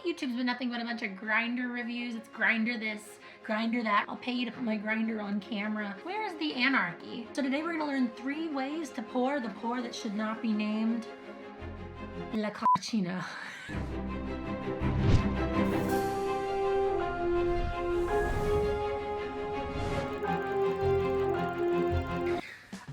YouTube's been nothing but a bunch of grinder reviews. It's grinder this, grinder that. I'll pay you to put my grinder on camera. Where is the anarchy? So today we're gonna learn 3 ways to pour the pour that should not be named La Cockuccino.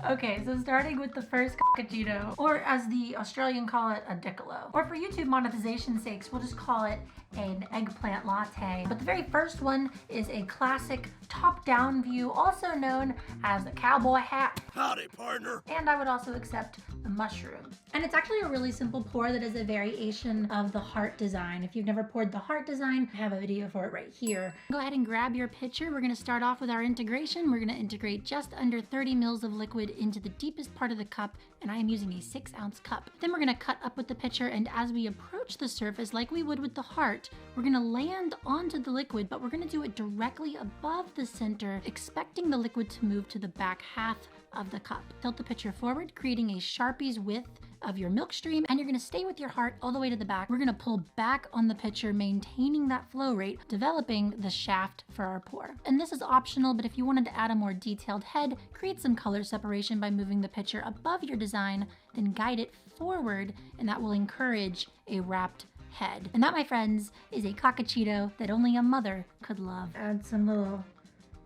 Okay, so starting with the first Cockuccino, or as the Australian call it, a Diccolo. Or for YouTube monetization sakes, we'll just call it an eggplant latte. But the very first one is a classic top-down view, also known as the cowboy hat. Howdy, partner. And I would also accept the mushroom. And it's actually a really simple pour that is a variation of the heart design. If you've never poured the heart design, I have a video for it right here. Go ahead and grab your pitcher. We're gonna start off with our integration. We're gonna integrate just under 30 mils of liquid into the deepest part of the cup, and I am using a 6-ounce cup. Then we're gonna cut up with the pitcher, and as we approach the surface, like we would with the heart, we're gonna land onto the liquid, but we're gonna do it directly above the center, expecting the liquid to move to the back half of the cup. Tilt the pitcher forward, creating a Sharpie's width of your milk stream, and you're gonna stay with your heart all the way to the back. We're gonna pull back on the pitcher, maintaining that flow rate, developing the shaft for our pour. And this is optional, but if you wanted to add a more detailed head, create some color separation by moving the pitcher above your design, then guide it forward, and that will encourage a wrapped head. And that, my friends, is a Cockuccino that only a mother could love. Add some little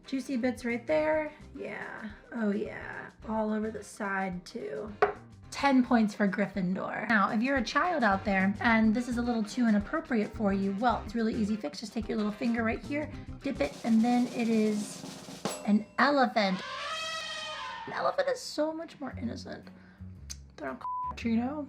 juicy bits right there. Yeah, oh yeah, all over the side too. 10 points for Gryffindor. Now, if you're a child out there and this is a little too inappropriate for you, well, it's really easy fix. Just take your little finger right here, dip it, and then it is an elephant. An elephant is so much more innocent than a Cockuccino.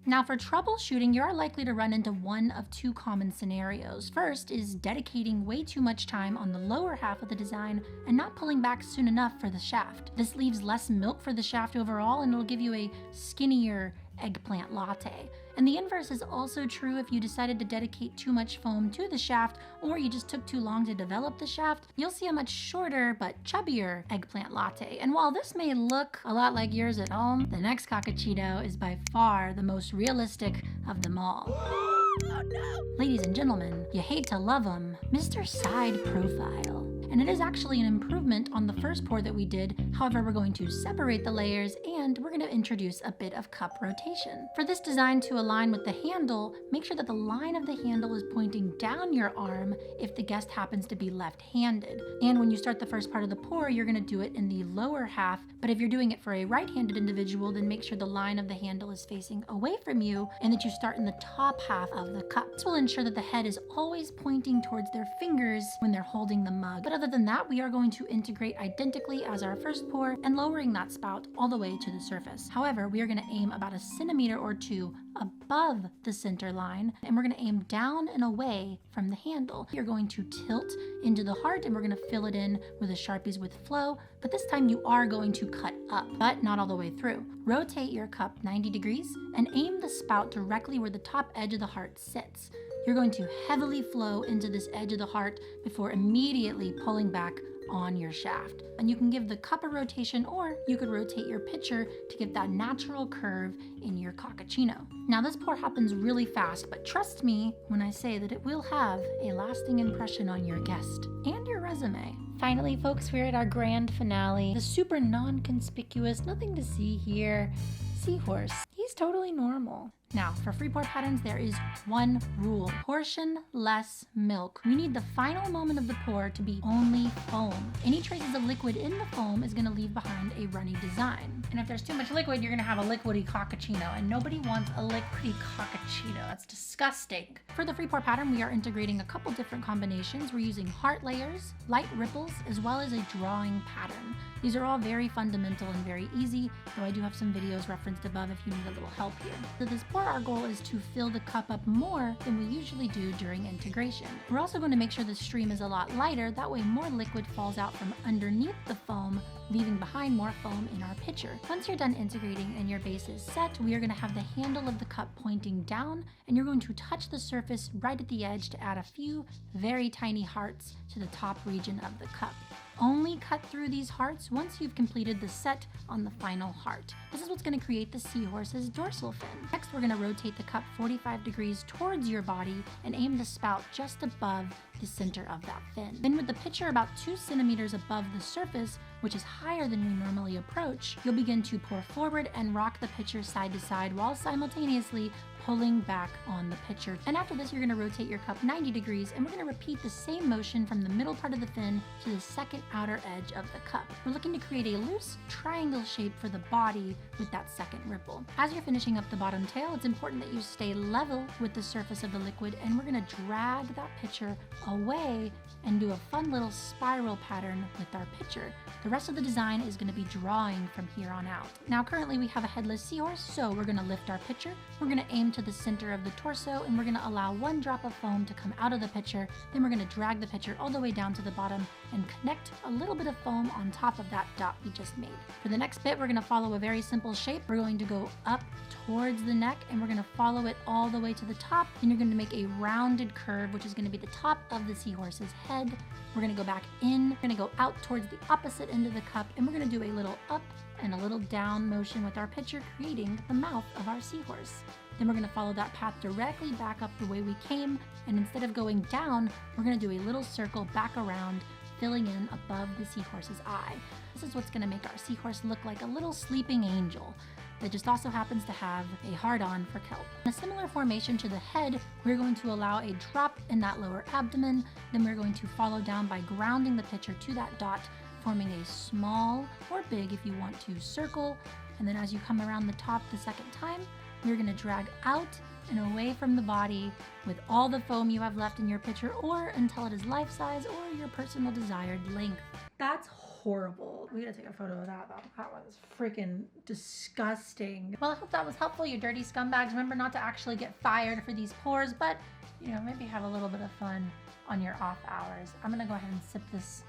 Now for troubleshooting, you are likely to run into one of 2 common scenarios. First is dedicating way too much time on the lower half of the design and not pulling back soon enough for the shaft. This leaves less milk for the shaft overall, and it'll give you a skinnier eggplant latte. And the inverse is also true if you decided to dedicate too much foam to the shaft, or you just took too long to develop the shaft. You'll see a much shorter but chubbier eggplant latte. And while this may look a lot like yours at home, the next Cockuccino is by far the most realistic of them all. Oh, no. Ladies and gentlemen, you hate to love him, Mr. Side Profile. And it is actually an improvement on the first pour that we did. However, we're going to separate the layers, and we're going to introduce a bit of cup rotation. For this design to align with the handle, make sure that the line of the handle is pointing down your arm if the guest happens to be left-handed. And when you start the first part of the pour, you're going to do it in the lower half, but if you're doing it for a right-handed individual, then make sure the line of the handle is facing away from you and that you start in the top half of the cup. This will ensure that the head is always pointing towards their fingers when they're holding the mug. But other than that, we are going to integrate identically as our first pour and lowering that spout all the way to the surface. However, we are going to aim about a centimeter or 2 above the center line, and we're going to aim down and away from the handle. You're going to tilt into the heart, and we're going to fill it in with a Sharpie's width flow, but this time you are going to cut up, but not all the way through. Rotate your cup 90 degrees and aim the spout directly where the top edge of the heart sits. You're going to heavily flow into this edge of the heart before immediately pulling back on your shaft. And you can give the cup a rotation, or you could rotate your pitcher to give that natural curve in your Cockuccino. Now this pour happens really fast, but trust me when I say that it will have a lasting impression on your guest and your resume. Finally, folks, we're at our grand finale. The super non-conspicuous, nothing to see here, SeaHorse. He's totally normal. Now, for free pour patterns, there is one rule. Portion less milk. We need the final moment of the pour to be only foam. Any traces of liquid in the foam is gonna leave behind a runny design. And if there's too much liquid, you're gonna have a liquidy Cockuccino, and nobody wants a liquidy Cockuccino. That's disgusting. For the free pour pattern, we are integrating a couple different combinations. We're using heart layers, light ripples, as well as a drawing pattern. These are all very fundamental and very easy, though I do have some videos referenced above if you need a little help here. For this pour, our goal is to fill the cup up more than we usually do during integration. We're also going to make sure the stream is a lot lighter, that way more liquid falls out from underneath the foam, leaving behind more foam in our pitcher. Once you're done integrating and your base is set, we are going to have the handle of the cup pointing down, and you're going to touch the surface right at the edge to add a few very tiny hearts to the top region of the cup. Only cut through these hearts once you've completed the set on the final heart. This is what's going to create the seahorse's dorsal fin. Next, we're going to rotate the cup 45 degrees towards your body and aim the spout just above the center of that fin. Then with the pitcher about 2 centimeters above the surface, which is higher than we normally approach, you'll begin to pour forward and rock the pitcher side to side while simultaneously pulling back on the pitcher. And after this, you're going to rotate your cup 90 degrees, and we're going to repeat the same motion from the middle part of the fin to the second outer edge of the cup. We're looking to create a loose triangle shape for the body with that second ripple. As you're finishing up the bottom tail, it's important that you stay level with the surface of the liquid, and we're going to drag that pitcher away and do a fun little spiral pattern with our pitcher. The rest of the design is going to be drawing from here on out. Now currently we have a headless seahorse, so we're going to lift our pitcher, we're going to aim to the center of the torso, and we're going to allow 1 drop of foam to come out of the pitcher. Then we're going to drag the pitcher all the way down to the bottom and connect a little bit of foam on top of that dot we just made. For the next bit, we're going to follow a very simple shape. We're going to go up towards the neck, and we're going to follow it all the way to the top, and you're going to make a rounded curve, which is going to be the top of the seahorse's head. We're going to go back in, we're going to go out towards the opposite end of the cup, and we're going to do a little up and a little down motion with our pitcher, creating the mouth of our seahorse. Then we're going to follow that path directly back up the way we came, and instead of going down, we're going to do a little circle back around, filling in above the seahorse's eye. This is what's going to make our seahorse look like a little sleeping angel that just also happens to have a hard-on for kelp. In a similar formation to the head, we're going to allow a drop in that lower abdomen, then we're going to follow down by grounding the pitcher to that dot, forming a small, or big if you want to, circle, and then as you come around the top the second time, we're going to drag out and away from the body with all the foam you have left in your pitcher, or until it is life-size or your personal desired length. That's horrible. We gotta take a photo of that though. That was freaking disgusting. Well, I hope that was helpful, you dirty scumbags. Remember not to actually get fired for these pours, but you know, maybe have a little bit of fun on your off hours. I'm gonna go ahead and sip this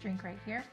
drink right here.